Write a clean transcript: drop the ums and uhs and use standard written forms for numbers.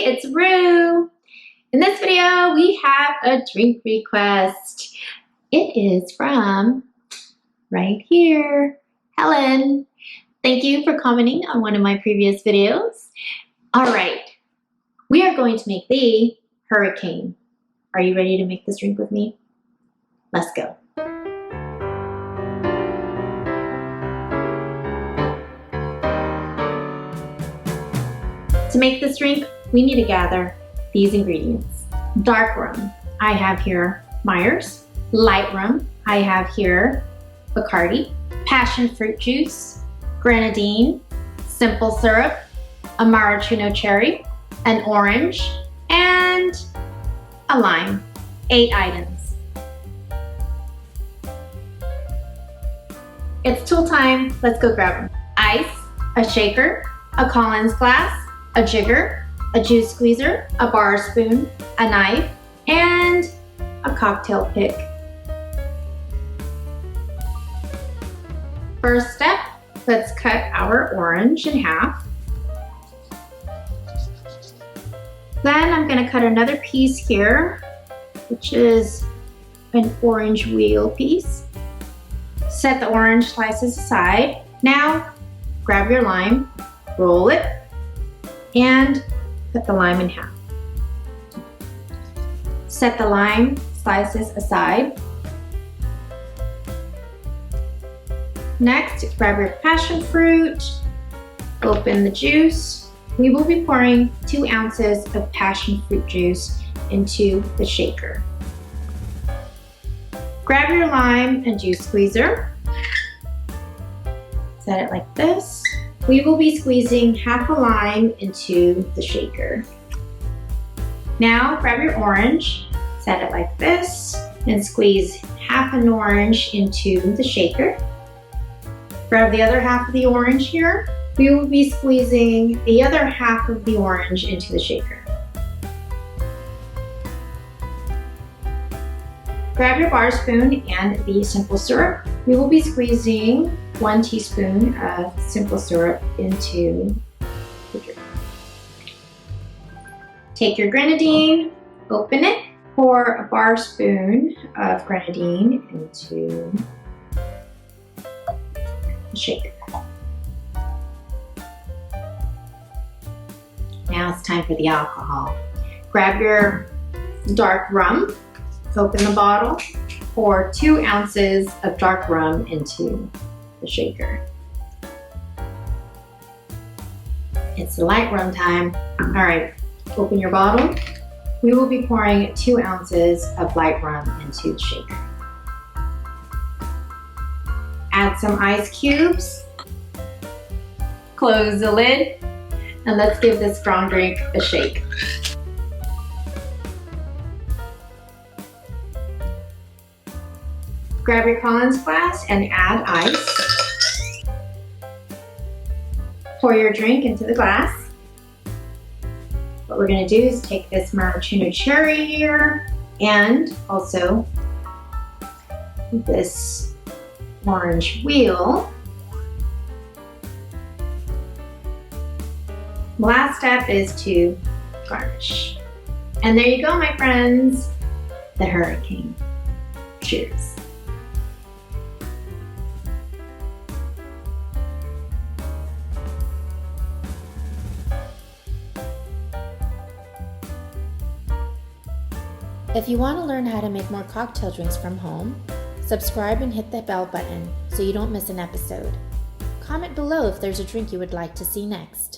it's Rue. In this video, we have a drink request. It is from right here, Helen. Thank you for commenting on one of my previous videos. All right, we are going to make the hurricane. Are you ready to make this drink with me? Let's go. To make this drink, we need to gather these ingredients. Dark rum, I have here Myers. Light rum, I have here Bacardi. Passion fruit juice, Grenadine, simple syrup, a maraschino cherry, an orange, and a lime. 8 items. It's tool time, let's go grab them. Ice, a shaker, a Collins glass, a jigger, a juice squeezer, a bar spoon, a knife, and a cocktail pick. First step, let's cut our orange in half. Then I'm going to cut another piece here, which is an orange wheel piece. Set the orange slices aside. Now, grab your lime, roll it, and cut the lime in half. Set the lime slices aside. Next, grab your passion fruit, open the juice. We will be pouring 2 ounces of passion fruit juice into the shaker. Grab your lime and juice squeezer. Set it like this. We will be squeezing half a lime into the shaker. Now grab your orange, set it like this, and squeeze half an orange into the shaker. Grab the other half of the orange here. We will be squeezing the other half of the orange into the shaker. Grab your bar spoon and the simple syrup. We will be squeezing 1 teaspoon of simple syrup into the drink. Take your grenadine, open it, pour a bar spoon of grenadine into the shaker. Now it's time for the alcohol. Grab your dark rum, open the bottle, pour 2 ounces of dark rum into the shaker. It's light rum time. All right, open your bottle. We will be pouring 2 ounces of light rum into the shaker. Add some ice cubes. Close the lid, and let's give this strong drink a shake. Grab your Collins glass and add ice. Pour your drink into the glass. What we're going to do is take this maraschino cherry here and also this orange wheel. Last step is to garnish. And there you go, my friends, the hurricane. Cheers. If you want to learn how to make more cocktail drinks from home, subscribe and hit the bell button so you don't miss an episode. Comment below if there's a drink you would like to see next.